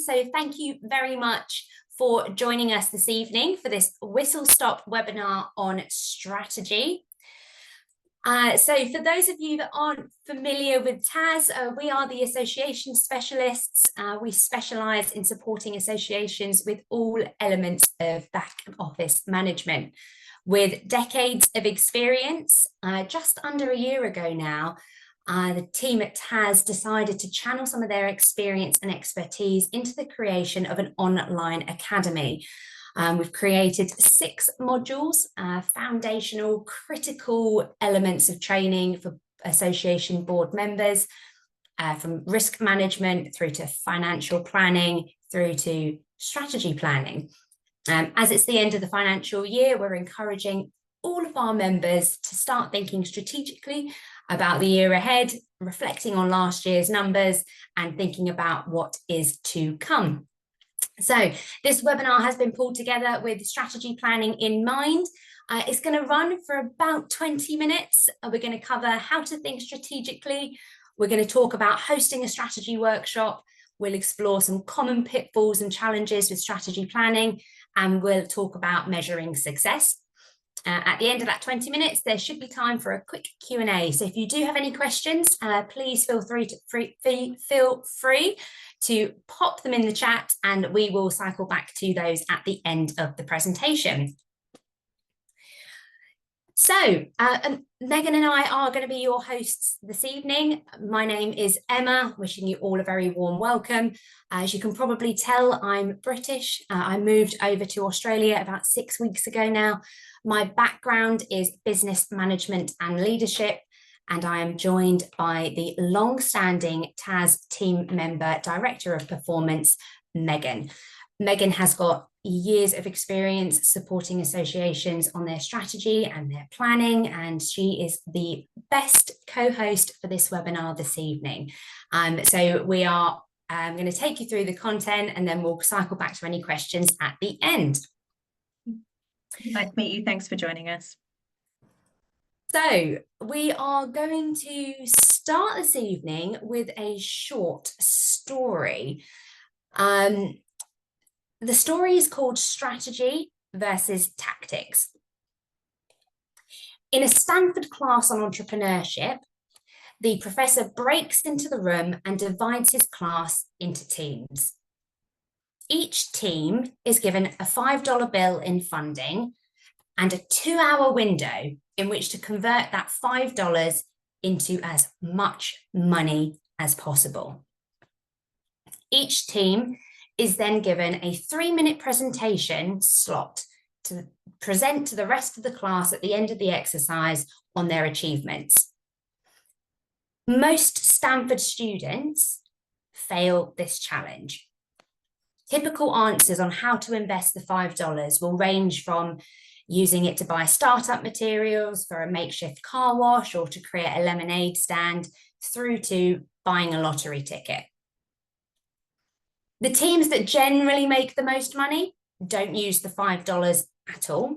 So thank you very much for joining us this evening for this whistle-stop webinar on strategy. So for those of you that aren't familiar with TAS, we are the association specialists. We specialise in supporting associations with all elements of back office management. With decades of experience, just under a year ago now, the team at TAS decided to channel some of their experience and expertise into the creation of an online academy. We've created 6 modules, foundational, critical elements of training for association board members, from risk management through to financial planning, through to strategy planning. As it's the end of the financial year, we're encouraging all of our members to start thinking strategically about the year ahead, reflecting on last year's numbers and thinking about what is to come. So this webinar has been pulled together with strategy planning in mind. It's going to run for about 20 minutes. We're going to cover how to think strategically. We're going to talk about hosting a strategy workshop. We'll explore some common pitfalls and challenges with strategy planning, and we'll talk about measuring success. At the end of that 20 minutes, there should be time for a quick Q&A. So if you do have any questions, please feel free to pop them in the chat, and we will cycle back to those at the end of the presentation. So Megan and I are going to be your hosts this evening. My name is Emma, wishing you all a very warm welcome. As you can probably tell, I'm British. I moved over to Australia about 6 weeks ago now. My background is business management and leadership, and I am joined by the long-standing TAS team member, Director of Performance, Megan. Megan has got years of experience supporting associations on their strategy and their planning, and she is the best co-host for this webinar this evening. So we are going to take you through the content, and then we'll cycle back to any questions at the end. Nice to meet you. Thanks for joining us. So we are going to start this evening with a short story. The story is called Strategy versus Tactics. In a Stanford class on entrepreneurship, the professor breaks into the room and divides his class into teams. Each team is given a $5 bill in funding and a 2-hour window in which to convert that $5 into as much money as possible. Each team is then given a 3-minute presentation slot to present to the rest of the class at the end of the exercise on their achievements. Most Stanford students fail this challenge. Typical answers on how to invest the $5 will range from using it to buy startup materials for a makeshift car wash or to create a lemonade stand, through to buying a lottery ticket. The teams that generally make the most money don't use the $5 at all.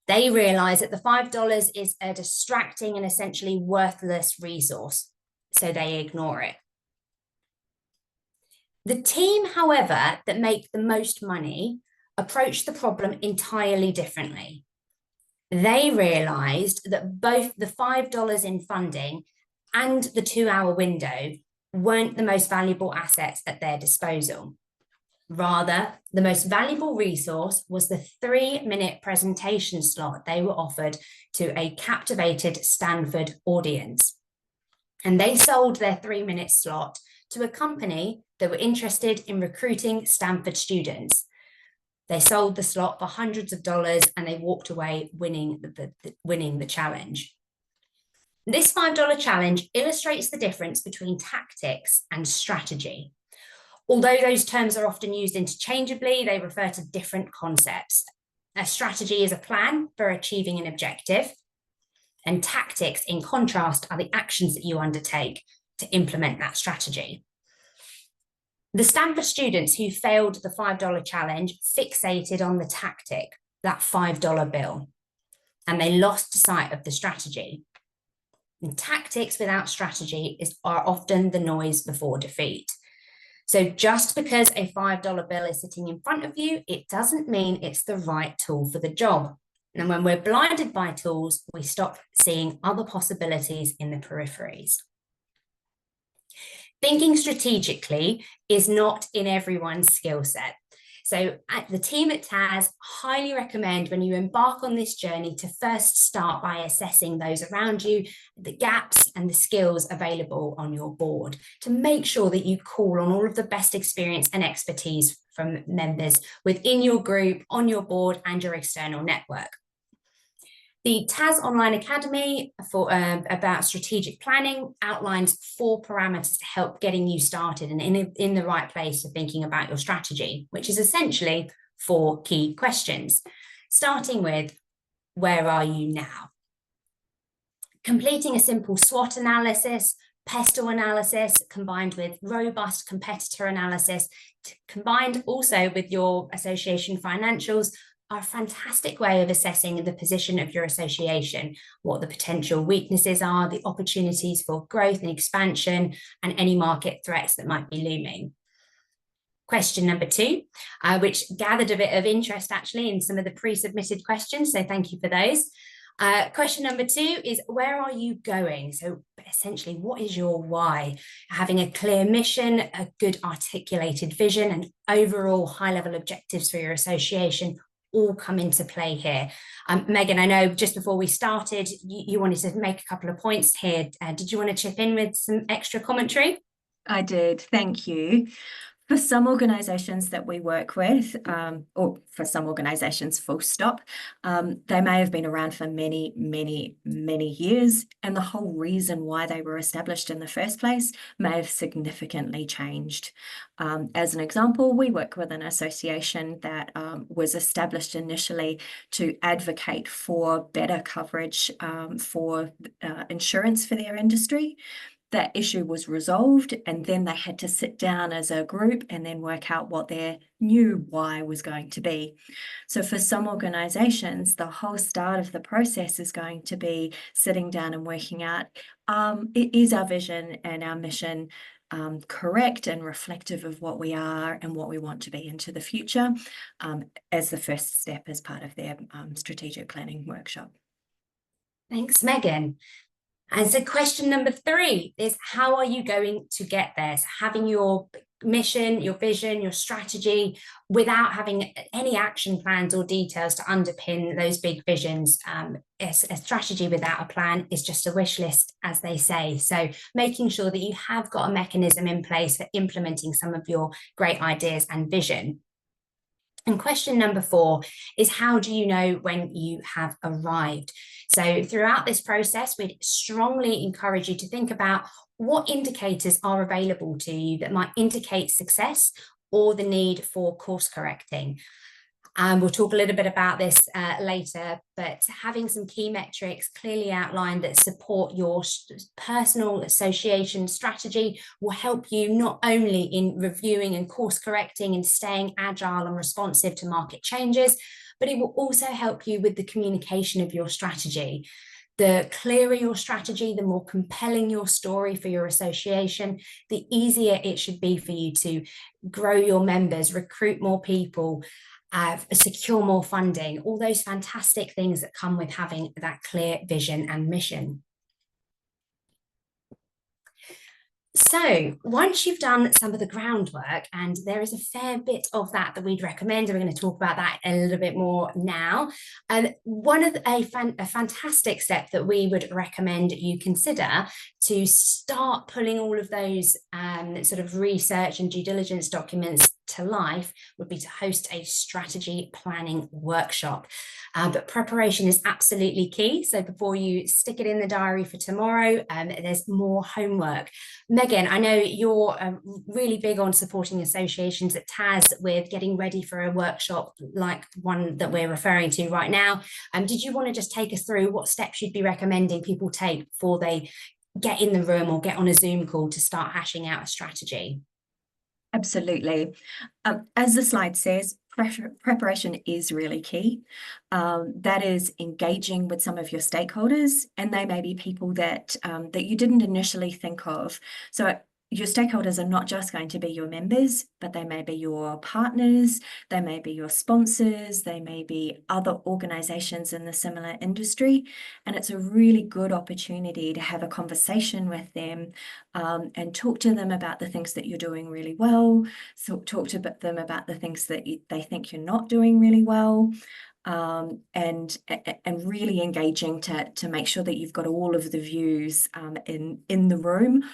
They realise that the $5 is a distracting and essentially worthless resource, so they ignore it. The team, however, that make the most money approach the problem entirely differently. They realised that both the $5 in funding and the 2-hour window weren't the most valuable assets at their disposal. Rather, the most valuable resource was the 3-minute presentation slot they were offered to a captivated Stanford audience. And they sold their 3-minute slot to a company that were interested in recruiting Stanford students. They sold the slot for hundreds of dollars, and they walked away winning the challenge. This $5 challenge illustrates the difference between tactics and strategy. Although those terms are often used interchangeably, they refer to different concepts. A strategy is a plan for achieving an objective, and tactics, in contrast, are the actions that you undertake to implement that strategy. The Stanford students who failed the $5 challenge fixated on the tactic, that $5 bill, and they lost sight of the strategy. And tactics without strategy are often the noise before defeat. So just because a $5 bill is sitting in front of you, it doesn't mean it's the right tool for the job. And when we're blinded by tools, we stop seeing other possibilities in the peripheries. Thinking strategically is not in everyone's skill set. So the team at TAS highly recommend when you embark on this journey to first start by assessing those around you, the gaps and the skills available on your board, to make sure that you call on all of the best experience and expertise from members within your group, on your board, and your external network. The TAS Online Academy for about strategic planning outlines 4 parameters to help getting you started and in the right place for thinking about your strategy, which is essentially 4 key questions, starting with, where are you now? Completing a simple SWOT analysis, pestle analysis, combined with robust competitor analysis, combined also with your association financials, are a fantastic way of assessing the position of your association, what the potential weaknesses are, the opportunities for growth and expansion, and any market threats that might be looming. Question number 2, which gathered a bit of interest actually in some of the pre-submitted questions, so thank you for those. Question number 2 is, where are you going? So essentially, what is your why? Having a clear mission, a good articulated vision, and overall high-level objectives for your association all come into play here. Megan, I know just before we started, you wanted to make a couple of points here. Did you want to chip in with some extra commentary? I did, thank you. For some organisations that we work with, or for some organisations full stop, they may have been around for many, many, many years, and the whole reason why they were established in the first place may have significantly changed. As an example, we work with an association that was established initially to advocate for better coverage for insurance for their industry. That issue was resolved, and then they had to sit down as a group and then work out what their new why was going to be. So for some organisations, the whole start of the process is going to be sitting down and working out, is our vision and our mission correct and reflective of what we are and what we want to be into the future, as the first step as part of their strategic planning workshop. Thanks, Megan. And so question number 3 is, how are you going to get there? So having your mission, your vision, your strategy, without having any action plans or details to underpin those big visions. A strategy without a plan is just a wish list, as they say. So making sure that you have got a mechanism in place for implementing some of your great ideas and vision. And question number 4 is, how do you know when you have arrived? So throughout this process, we'd strongly encourage you to think about what indicators are available to you that might indicate success or the need for course correcting. We'll talk a little bit about this later, but having some key metrics clearly outlined that support your personal association strategy will help you not only in reviewing and course correcting and staying agile and responsive to market changes, but it will also help you with the communication of your strategy. The clearer your strategy, the more compelling your story for your association, the easier it should be for you to grow your members, recruit more people, secure more funding, all those fantastic things that come with having that clear vision and mission. So once you've done some of the groundwork, and there is a fair bit of that we'd recommend, and we're going to talk about that a little bit more now. One of a fantastic step that we would recommend you consider to start pulling all of those sort of research and due diligence documents to life would be to host a strategy planning workshop. But preparation is absolutely key. So before you stick it in the diary for tomorrow, there's more homework. Megan, I know you're really big on supporting associations at TAS with getting ready for a workshop like one that we're referring to right now. Did you want to just take us through what steps you'd be recommending people take before they get in the room or get on a Zoom call to start hashing out a strategy? Absolutely. As the slide says, preparation is really key. That is engaging with some of your stakeholders, and they may be people that that you didn't initially think of. So your stakeholders are not just going to be your members, but they may be your partners, they may be your sponsors, they may be other organizations in the similar industry. And it's a really good opportunity to have a conversation with them, and talk to them about the things that you're doing really well. So talk to them about the things that they think you're not doing really well. And really engaging to make sure that you've got all of the views in the room,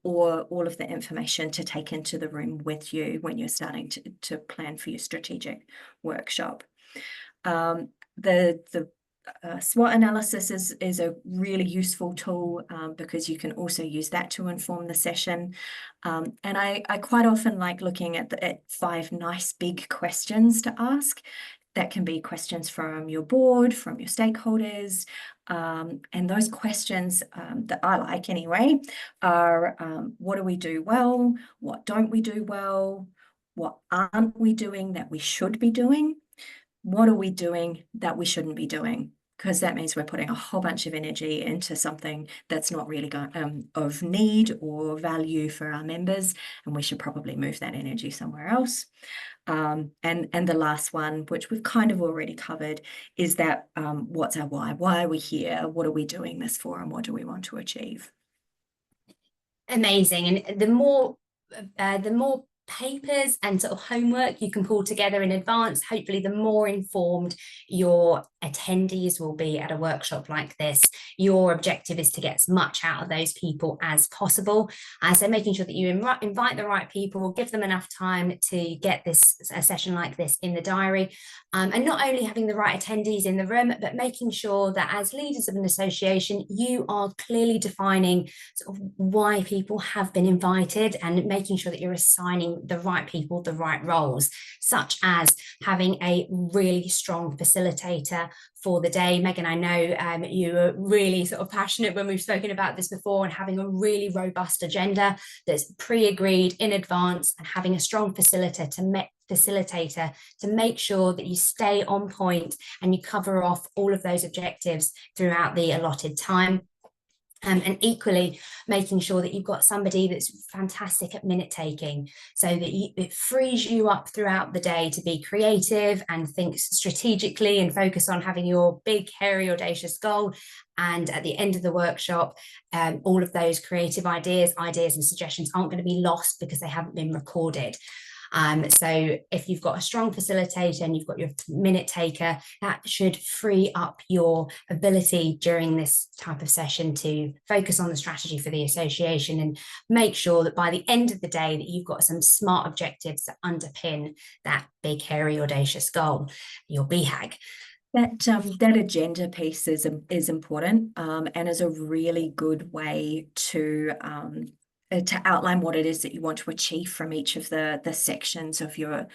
or all of the information to take into the room with you when you're starting to plan for your strategic workshop. The SWOT analysis is a really useful tool, because you can also use that to inform the session. And I quite often like looking at 5 nice big questions to ask. That can be questions from your board, from your stakeholders. And those questions that I like anyway are, what do we do well? What don't we do well? What aren't we doing that we should be doing? What are we doing that we shouldn't be doing? Because that means we're putting a whole bunch of energy into something that's not really of need or value for our members, and we should probably move that energy somewhere else. And the last one, which we've kind of already covered, is that what's our why? Why are we here? What are we doing this for? And what do we want to achieve? Amazing. And the more papers and sort of homework you can pull together in advance, hopefully the more informed your attendees will be at a workshop like this. Your objective is to get as much out of those people as possible. So making sure that you invite the right people, give them enough time to get a session like this in the diary, and not only having the right attendees in the room, but making sure that as leaders of an association, you are clearly defining sort of why people have been invited, and making sure that you're assigning the right people the right roles, such as having a really strong facilitator for the day. Megan, I know you are really sort of passionate when we've spoken about this before, and having a really robust agenda that's pre-agreed in advance, and having a strong facilitator to make sure that you stay on point and you cover off all of those objectives throughout the allotted time. And equally making sure that you've got somebody that's fantastic at minute taking, so that it frees you up throughout the day to be creative and think strategically and focus on having your big, hairy, audacious goal. And at the end of the workshop, all of those creative ideas and suggestions aren't going to be lost because they haven't been recorded. So if you've got a strong facilitator and you've got your minute taker, that should free up your ability during this type of session to focus on the strategy for the association, and make sure that by the end of the day that you've got some smart objectives that underpin that big, hairy, audacious goal, your BHAG. That agenda piece is important, and is a really good way to outline what it is that you want to achieve from each of the sections of your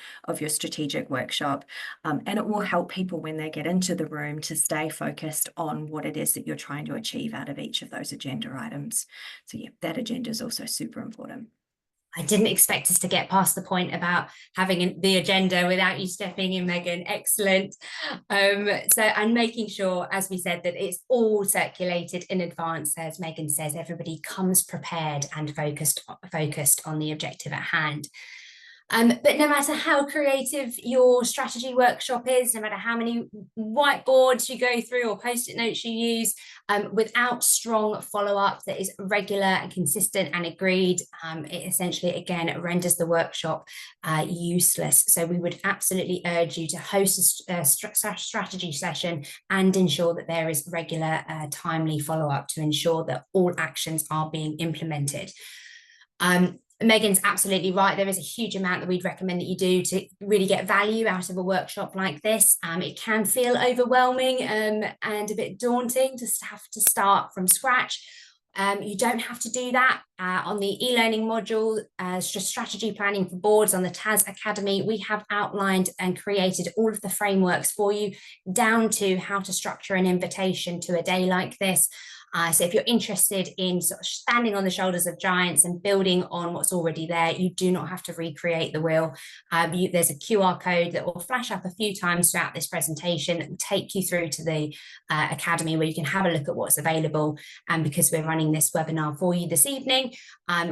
strategic workshop. And it will help people when they get into the room to stay focused on what it is that you're trying to achieve out of each of those agenda items. So yeah, that agenda is also super important. I didn't expect us to get past the point about having the agenda without you stepping in, Megan. Excellent. And making sure, as we said, that it's all circulated in advance. As Megan says, everybody comes prepared and focused on the objective at hand. But no matter how creative your strategy workshop is, no matter how many whiteboards you go through or post-it notes you use, without strong follow-up that is regular and consistent and agreed, it essentially, again, renders the workshop useless. So we would absolutely urge you to host a strategy session and ensure that there is regular, timely follow-up to ensure that all actions are being implemented. Megan's absolutely right. There is a huge amount that we'd recommend that you do to really get value out of a workshop like this. It can feel overwhelming and a bit daunting to have to start from scratch. You don't have to do that. On the e-learning module, strategy planning for boards on the TAS Academy, we have outlined and created all of the frameworks for you, down to how to structure an invitation to a day like this. So if you're interested in sort of standing on the shoulders of giants and building on what's already there, you do not have to recreate the wheel. There's a QR code that will flash up a few times throughout this presentation that will take you through to the Academy, where you can have a look at what's available. And because we're running this webinar for you this evening,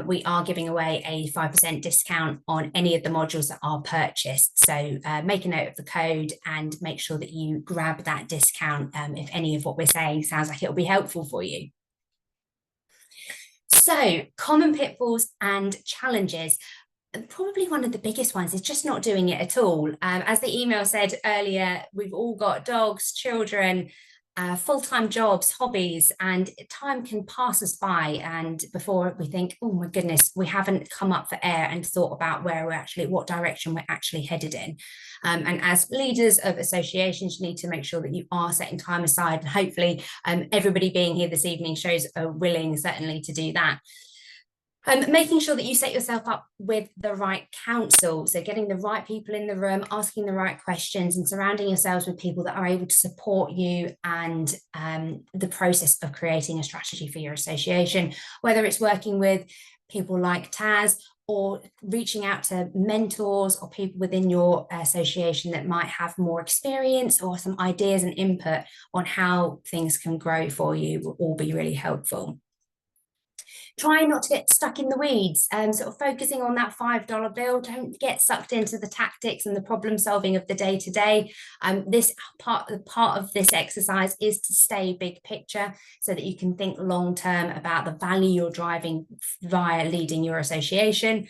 we are giving away a 5% discount on any of the modules that are purchased. So make a note of the code and make sure that you grab that discount if any of what we're saying sounds like it'll be helpful for you. So, common pitfalls and challenges. Probably one of the biggest ones is just not doing it at all. As the email said earlier, we've all got dogs, children, full-time jobs, hobbies, and time can pass us by. And before we think, oh my goodness, we haven't come up for air and thought about what direction we're actually headed in. And as leaders of associations, you need to make sure that you are setting time aside. And hopefully everybody being here this evening shows a willing, certainly, to do that. Making sure that you set yourself up with the right counsel. So getting the right people in the room, asking the right questions, and surrounding yourselves with people that are able to support you and the process of creating a strategy for your association, whether it's working with people like Taz or reaching out to mentors or people within your association that might have more experience or some ideas and input on how things can grow for you will all be really helpful. Try not to get stuck in the weeds, sort of focusing on that $5 bill. Don't get sucked into the tactics and the problem solving of the day to day. This part of this exercise is to stay big picture so that you can think long term about the value you're driving via leading your association.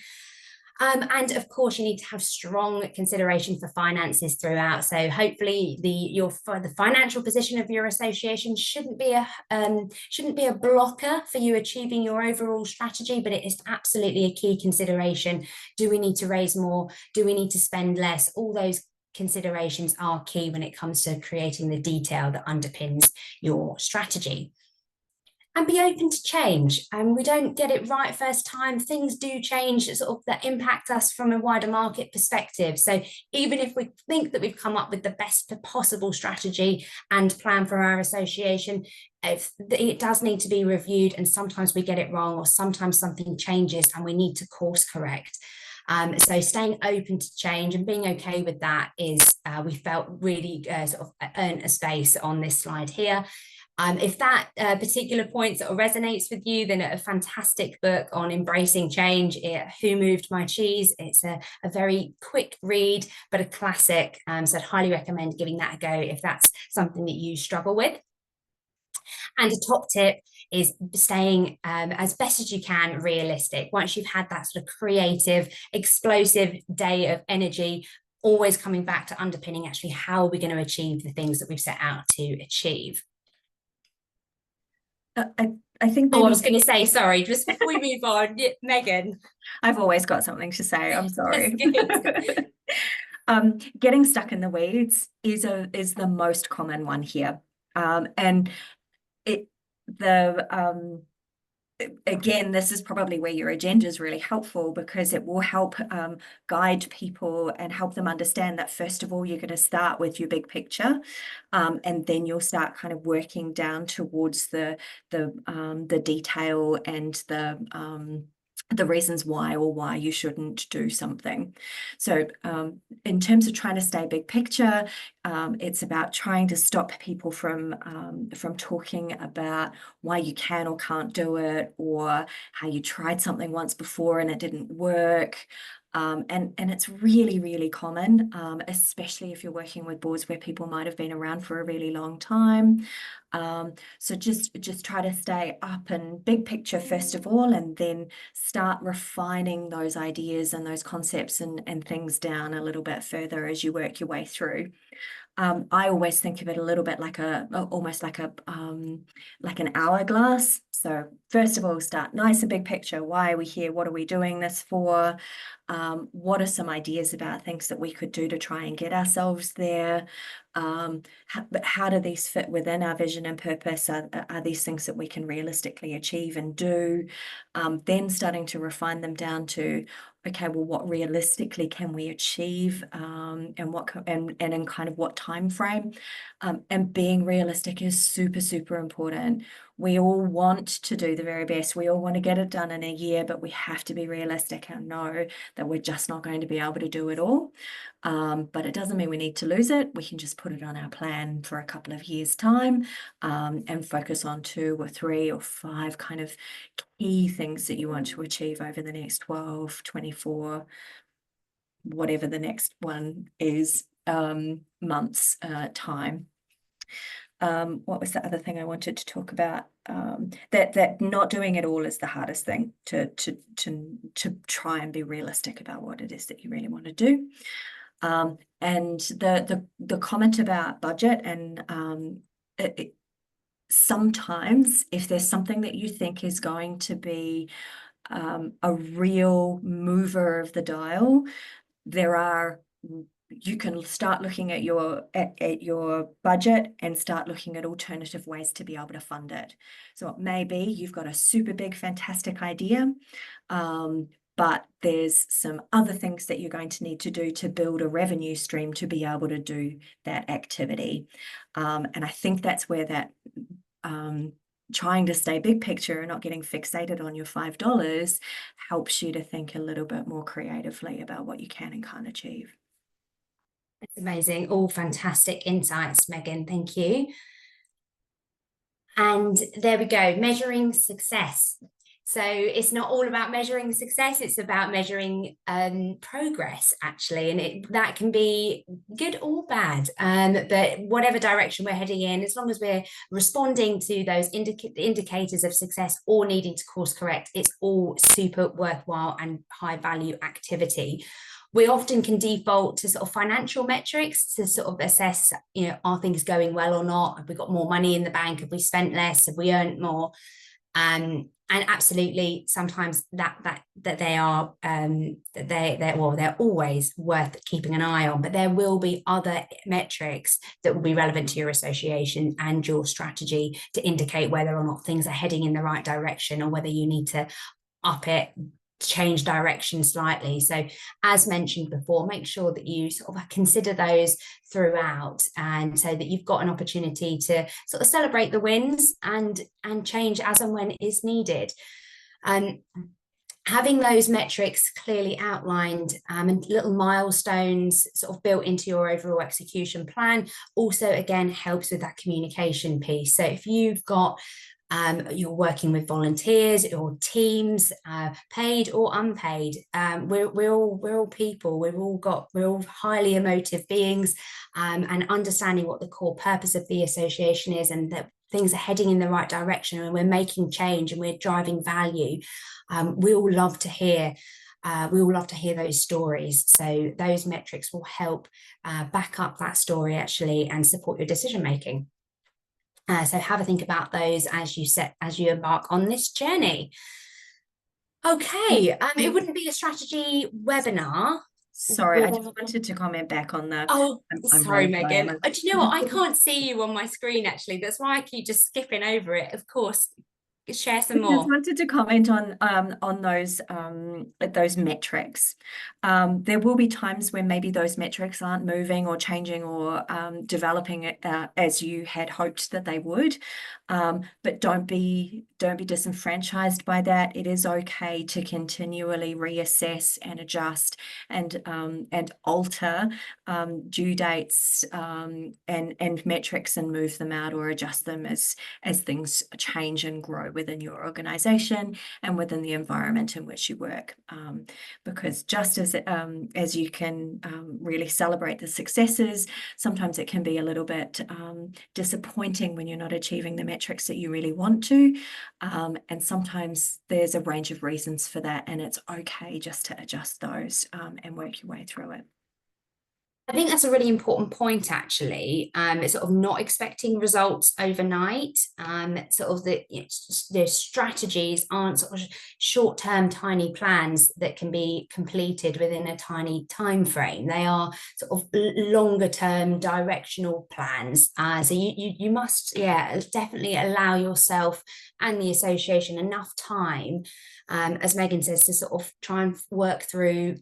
And of course, you need to have strong consideration for finances throughout. So hopefully, the financial position of your association shouldn't be a blocker for you achieving your overall strategy, but it is absolutely a key consideration. Do we need to raise more? Do we need to spend less? All those considerations are key when it comes to creating the detail that underpins your strategy. And be open to change. We don't get it right first time. Things do change that impact us from a wider market perspective. So even if we think that we've come up with the best possible strategy and plan for our association, it does need to be reviewed, and sometimes we get it wrong, or sometimes something changes and we need to course correct. So staying open to change and being okay with that is, we felt really earned a space on this slide here. If that particular point resonates with you, then a fantastic book on embracing change, Who Moved My Cheese? It's a very quick read, but a classic. So I'd highly recommend giving that a go if that's something that you struggle with. And a top tip is staying as best as you can realistic. Once you've had that sort of creative, explosive day of energy, always coming back to underpinning actually how are we going to achieve the things that we've set out to achieve. I think maybe... I was going to say, sorry, just before we move on, Megan. I've always got something to say. I'm sorry. Getting stuck in the weeds is the most common one here, and again, this is probably where your agenda is really helpful, because it will help guide people and help them understand that first of all, you're going to start with your big picture, and then you'll start kind of working down towards the detail and the reasons why you shouldn't do something. So in terms of trying to stay big picture, it's about trying to stop people from talking about why you can or can't do it, or how you tried something once before and it didn't work. And it's really, really common, especially if you're working with boards where people might have been around for a really long time. So just try to stay up and big picture first of all, and then start refining those ideas and those concepts and things down a little bit further as you work your way through. I always think of it a little bit like almost like an hourglass. So first of all, start nice and big picture. Why are we here? What are we doing this for? What are some ideas about things that we could do to try and get ourselves there? But how do these fit within our vision and purpose? Are these things that we can realistically achieve and do? Then starting to refine them down to, okay, well, what realistically can we achieve, and in kind of what time frame? And being realistic is super, super important. We all want to do the very best. We all want to get it done in a year, but we have to be realistic and know that we're just not going to be able to do it all. But it doesn't mean we need to lose it. We can just put it on our plan for a couple of years' time, and focus on 2 or 3 or 5 kind of key things that you want to achieve over the next 12, 24, whatever the next one is, months time. What was the other thing I wanted to talk about? That not doing it all is the hardest thing, to try and be realistic about what it is that you really want to do. And the comment about budget, and sometimes if there's something that you think is going to be a real mover of the dial, you can start looking at your budget and start looking at alternative ways to be able to fund it. So it may be you've got a super big, fantastic idea, but there's some other things that you're going to need to do to build a revenue stream to be able to do that activity. And I think that's where that trying to stay big picture and not getting fixated on your $5 helps you to think a little bit more creatively about what you can and can't achieve. That's amazing. All fantastic insights, Megan. Thank you. And there we go, measuring success. So it's not all about measuring success, it's about measuring progress, actually. And that can be good or bad. But whatever direction we're heading in, as long as we're responding to those indicators of success or needing to course correct, it's all super worthwhile and high value activity. We often can default to sort of financial metrics to sort of assess, are things going well or not? Have we got more money in the bank? Have we spent less? Have we earned more? And absolutely, sometimes that they are they're always worth keeping an eye on. But there will be other metrics that will be relevant to your association and your strategy to indicate whether or not things are heading in the right direction, or whether you need to up it, change direction slightly. So as mentioned before, make sure that you sort of consider those throughout, and so that you've got an opportunity to sort of celebrate the wins and change as and when is needed. Having those metrics clearly outlined, and little milestones sort of built into your overall execution plan also again helps with that communication piece. So if you've got you're working with volunteers or teams, paid or unpaid, we're all people. We're all highly emotive beings, and understanding what the core purpose of the association is, and that things are heading in the right direction, and we're making change and we're driving value. We all love to hear those stories. So those metrics will help back up that story, actually, and support your decision making. So have a think about those as you embark on this journey. Okay, it wouldn't be a strategy webinar. Sorry, I just wanted to comment back on the. Oh, sorry, Megan. Do you know what? I I can't see you on my screen, actually. That's why I keep just skipping over it. Of course, share some more. I just wanted to comment on those metrics. There will be times when maybe those metrics aren't moving or changing or developing as you had hoped that they would. But don't be disenfranchised by that. It is okay to continually reassess and adjust and alter due dates and metrics, and move them out or adjust them as things change and grow within your organization and within the environment in which you work. Because just as you can really celebrate the successes, sometimes it can be a little bit disappointing when you're not achieving the metrics that you really want to. And sometimes there's a range of reasons for that, and it's okay just to adjust those and work your way through it. I think that's a really important point, actually. It's sort of not expecting results overnight. Sort of the strategies aren't sort of short-term tiny plans that can be completed within a tiny time frame. They are sort of longer-term directional plans. So you must, definitely allow yourself and the association enough time, as Megan says, to sort of try and work through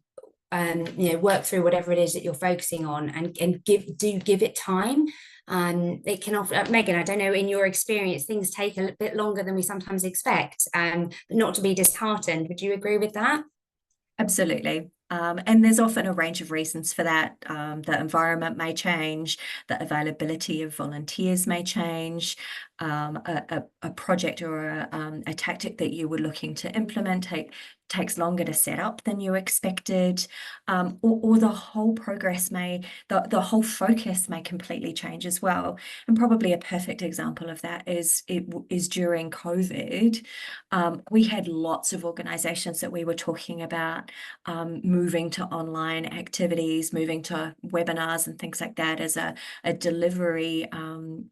whatever it is that you're focusing on, and give it time. It can often, Megan, I don't know, in your experience, things take a bit longer than we sometimes expect, but not to be disheartened. Would you agree with that? Absolutely. And there's often a range of reasons for that. The environment may change, the availability of volunteers may change, a project or a tactic that you were looking to implement takes longer to set up than you expected, or the whole progress the whole focus may completely change as well. And probably a perfect example of that is during COVID. We had lots of organisations that we were talking about moving to online activities, moving to webinars and things like that as a delivery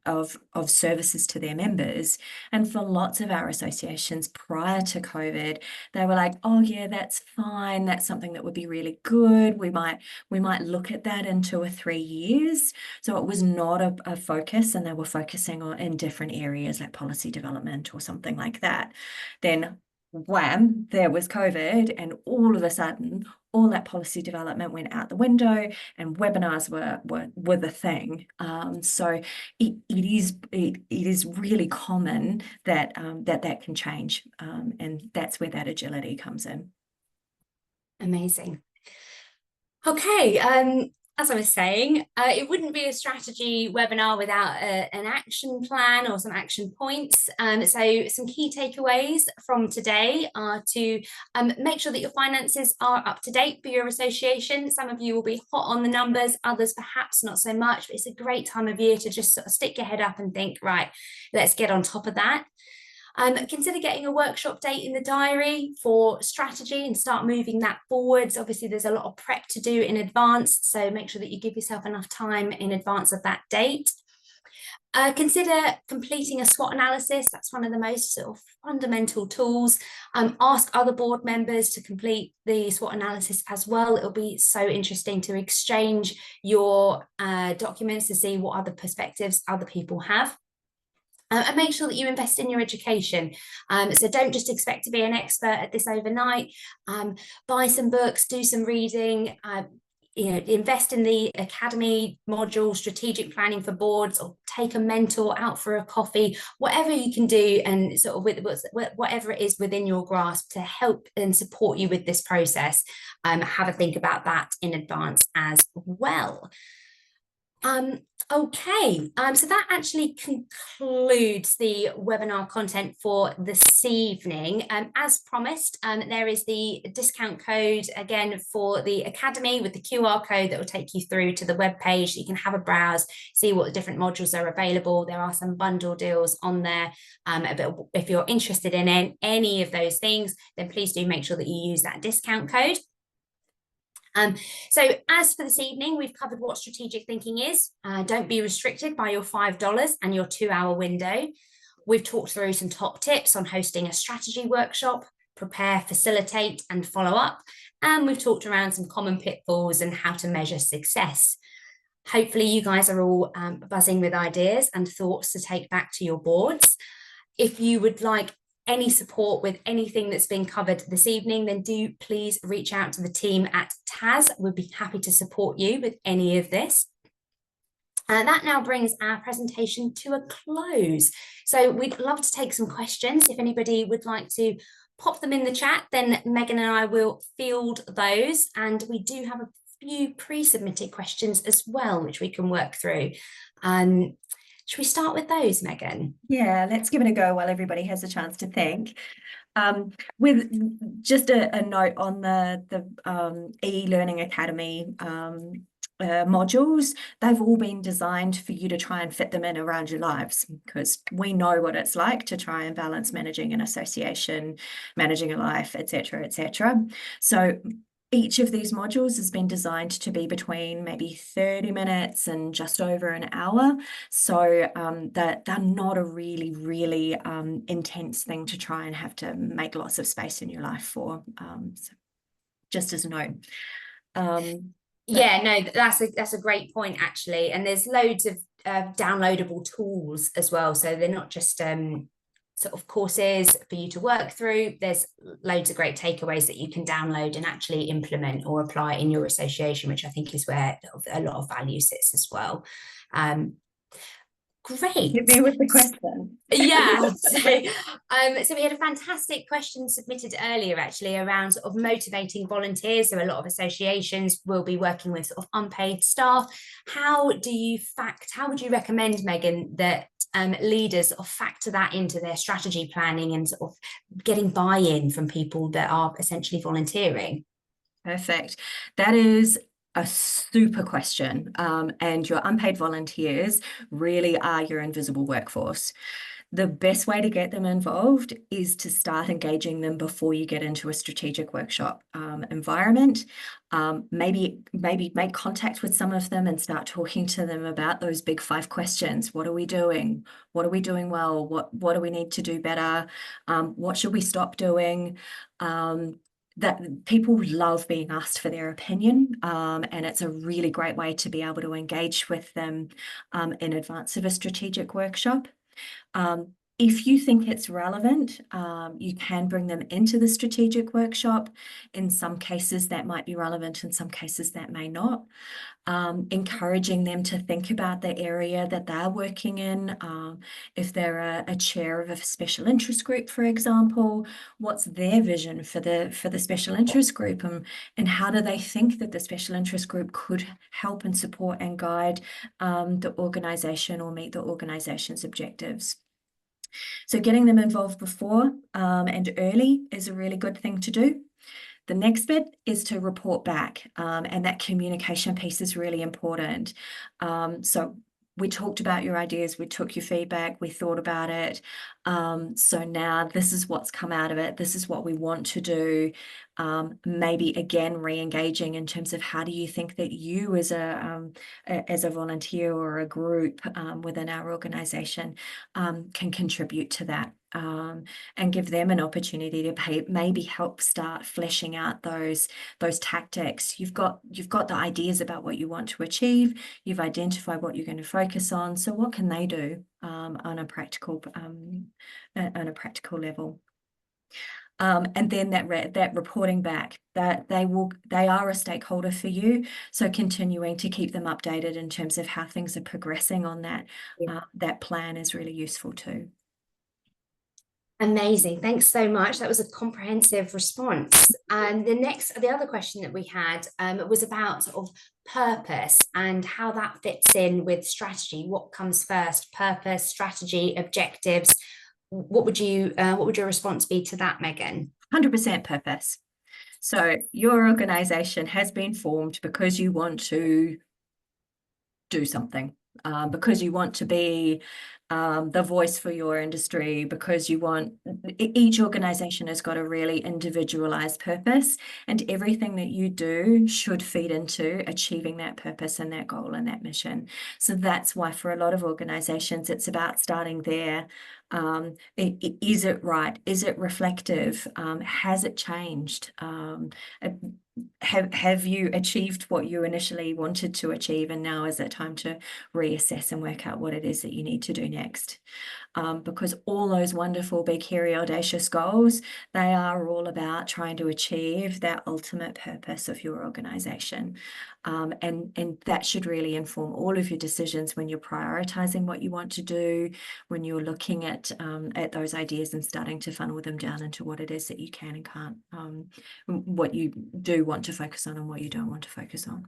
of services to their members. And for lots of our associations prior to COVID, they were like, oh yeah, that's fine. That's something that would be really good. We might look at that in 2 or 3 years. So it was not a focus, and they were focusing on in different areas like policy development or something like that. Then wham, there was COVID, and all of a sudden, all that policy development went out the window, and webinars were the thing. So it is really common that that can change, and that's where that agility comes in. Amazing. Okay, as I was saying, it wouldn't be a strategy webinar without an action plan or some action points. So some key takeaways from today are to make sure that your finances are up to date for your association. Some of you will be hot on the numbers, others perhaps not so much, but it's a great time of year to just sort of stick your head up and think, right, let's get on top of that. Consider getting a workshop date in the diary for strategy and start moving that forwards. Obviously, there's a lot of prep to do in advance, so make sure that you give yourself enough time in advance of that date. Consider completing a SWOT analysis. That's one of the most sort of fundamental tools. Ask other board members to complete the SWOT analysis as well. It'll be so interesting to exchange your documents to see what other perspectives other people have. And make sure that you invest in your education. So don't just expect to be an expert at this overnight. Buy some books, do some reading, invest in the academy module, strategic planning for boards, or take a mentor out for a coffee, whatever you can do, and sort of with whatever it is within your grasp to help and support you with this process. Have a think about that in advance as well. Okay, so that actually concludes the webinar content for this evening. As promised, there is the discount code again for the Academy with the QR code that will take you through to the webpage. You can have a browse, see what the different modules are available. There are some bundle deals on there. But if you're interested in any of those things, then please do make sure that you use that discount code. So as for this evening, we've covered what strategic thinking is. Don't be restricted by your $5 and your 2-hour window. We've talked through some top tips on hosting a strategy workshop, prepare, facilitate, and follow up. And we've talked around some common pitfalls and how to measure success. Hopefully you guys are all buzzing with ideas and thoughts to take back to your boards. If you would like any support with anything that's been covered this evening, then do please reach out to the team at TAS. We'd be happy to support you with any of this. That now brings our presentation to a close. So we'd love to take some questions. If anybody would like to pop them in the chat, then Megan and I will field those. And we do have a few pre-submitted questions as well, which we can work through. Should we start with those, Megan? Yeah, let's give it a go while everybody has a chance to think. With just a note on the e-learning academy modules, they've all been designed for you to try and fit them in around your lives, because we know what it's like to try and balance managing an association, managing a life, etc., etc. So each of these modules has been designed to be between maybe 30 minutes and just over an hour. So they're not a really, really intense thing to try and have to make lots of space in your life for. So just as a note. Yeah, no, that's a great point, actually. And there's loads of downloadable tools as well. So they're not just sort of courses for you to work through. There's loads of great takeaways that you can download and actually implement or apply in your association, which I think is where a lot of value sits as well. Great. Hit me with the question. Yeah, so we had a fantastic question submitted earlier actually around sort of motivating volunteers. So a lot of associations will be working with sort of unpaid staff. How would you recommend, Megan, that leaders sort of factor that into their strategy planning and sort of getting buy-in from people that are essentially volunteering? Perfect. That is a super question. And your unpaid volunteers really are your invisible workforce. The best way to get them involved is to start engaging them before you get into a strategic workshop environment. Maybe make contact with some of them and start talking to them about those big 5 questions. What are we doing? What are we doing well? What do we need to do better? What should we stop doing? That people love being asked for their opinion, and it's a really great way to be able to engage with them in advance of a strategic workshop. If you think it's relevant, you can bring them into the strategic workshop. In some cases that might be relevant, in some cases that may not. Encouraging them to think about the area that they're working in. If they're a chair of a special interest group, for example, what's their vision for the special interest group, and how do they think that the special interest group could help and support and guide the organisation or meet the organisation's objectives. So getting them involved before and early is a really good thing to do. The next bit is to report back, and that communication piece is really important. So we talked about your ideas, we took your feedback, we thought about it. So now this is what's come out of it. This is what we want to do. Maybe again, re-engaging in terms of how do you think that you as a volunteer or a group within our organisation can contribute to that. And give them an opportunity to maybe help start fleshing out those tactics. You've got the ideas about what you want to achieve. You've identified what you're going to focus on. So what can they do on a practical level? And then that reporting back, that they are a stakeholder for you. So continuing to keep them updated in terms of how things are progressing on that plan is really useful too. Amazing. Thanks so much. That was a comprehensive response. And the other question that we had was about sort of purpose and how that fits in with strategy. What comes first? Purpose, strategy, objectives. What would your response be to that, Megan? 100% purpose. So your organisation has been formed because you want to do something, because you want to be the voice for your industry, because each organisation has got a really individualised purpose, and everything that you do should feed into achieving that purpose and that goal and that mission. So that's why for a lot of organisations, it's about starting there. Is it right? Is it reflective? Has it changed? Have you achieved what you initially wanted to achieve, and now is it time to reassess and work out what it is that you need to do next? Because all those wonderful, big, hairy, audacious goals, they are all about trying to achieve that ultimate purpose of your organisation. And that should really inform all of your decisions when you're prioritising what you want to do, when you're looking at those ideas and starting to funnel them down into what it is that you can and can't, what you do want to focus on and what you don't want to focus on.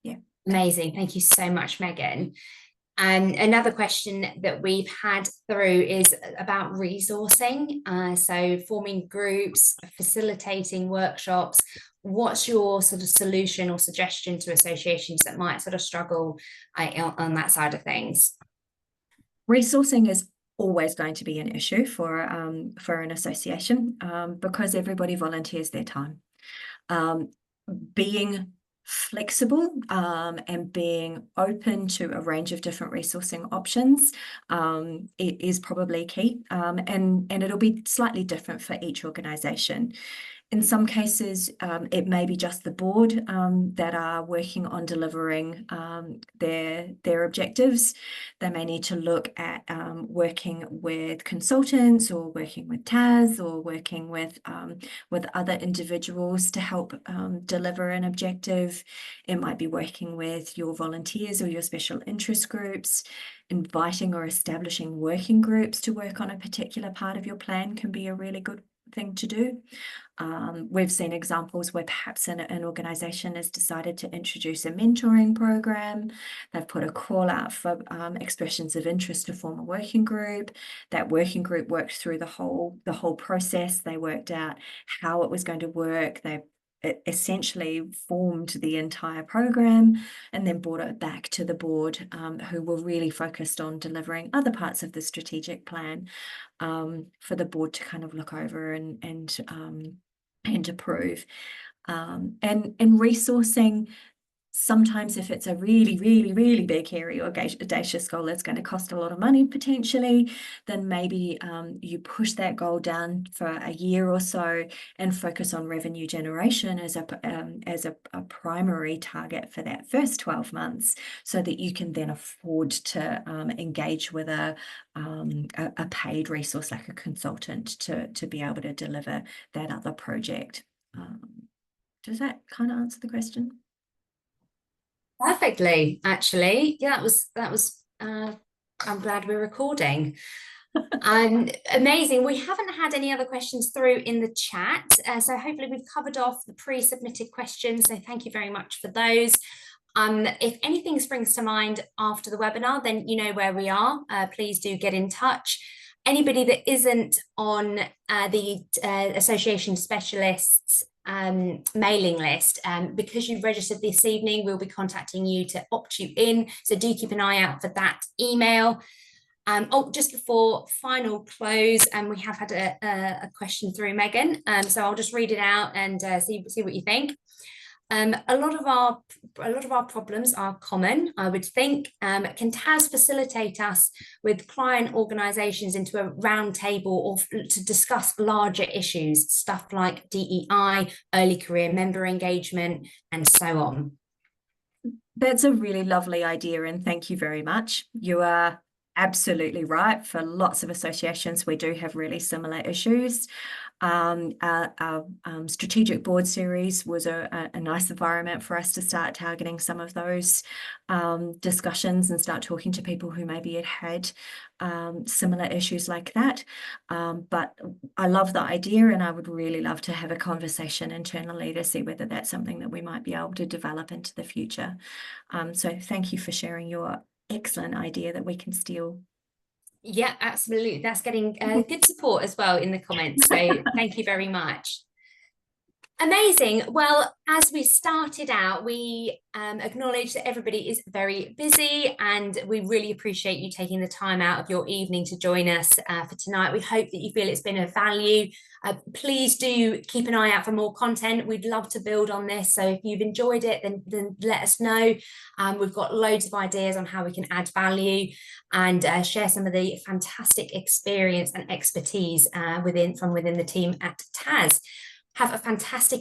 Yeah. Amazing. Thank you so much, Megan. And another question that we've had through is about resourcing. So forming groups, facilitating workshops. What's your sort of solution or suggestion to associations that might sort of struggle on that side of things? Resourcing is always going to be an issue for an association because everybody volunteers their time. Being flexible and being open to a range of different resourcing options is probably key, and it'll be slightly different for each organisation. In some cases, it may be just the board that are working on delivering their objectives. They may need to look at working with consultants, or working with TAS, or working with other individuals to help deliver an objective. It might be working with your volunteers or your special interest groups. Inviting or establishing working groups to work on a particular part of your plan can be a really good thing to do. We've seen examples where perhaps an organisation has decided to introduce a mentoring program. They've put a call out for expressions of interest to form a working group. That working group worked through the whole process. They worked out how it was going to work. They essentially formed the entire program and then brought it back to the board, who were really focused on delivering other parts of the strategic plan, for the board to kind of look over and approve. And resourcing, sometimes if it's a really, really, really big, hairy or audacious goal that's going to cost a lot of money potentially, then maybe you push that goal down for a year or so and focus on revenue generation as a primary target for that first 12 months, so that you can then afford to engage with a paid resource like a consultant to be able to deliver that other project. Does that kind of answer the question? Perfectly, actually. Yeah, that was I'm glad we're recording. Amazing. We haven't had any other questions through in the chat, so hopefully we've covered off the pre-submitted questions, so thank you very much for those. If anything springs to mind after the webinar, then you know where we are. Please do get in touch. Anybody that isn't on the Association Specialists mailing list, because you've registered this evening, we'll be contacting you to opt you in, so do keep an eye out for that email. Just before final close, we have had a question through, Megan, so I'll just read it out and see what you think. A lot of our problems are common, I would think. Can TAS facilitate us with client organisations into a round table or to discuss larger issues, stuff like DEI, early career member engagement, and so on? That's a really lovely idea, and thank you very much. You are absolutely right. For lots of associations, we do have really similar issues. Our strategic board series was a nice environment for us to start targeting some of those discussions and start talking to people who maybe had similar issues like that. But I love the idea, and I would really love to have a conversation internally to see whether that's something that we might be able to develop into the future. So thank you for sharing your excellent idea that we can steal. Yeah, absolutely. That's getting good support as well in the comments. So thank you very much. Amazing. Well, as we started out, we acknowledge that everybody is very busy, and we really appreciate you taking the time out of your evening to join us for tonight. We hope that you feel it's been of value. Please do keep an eye out for more content. We'd love to build on this. So if you've enjoyed it, then let us know. We've got loads of ideas on how we can add value and share some of the fantastic experience and expertise from within the team at TAS. Have a fantastic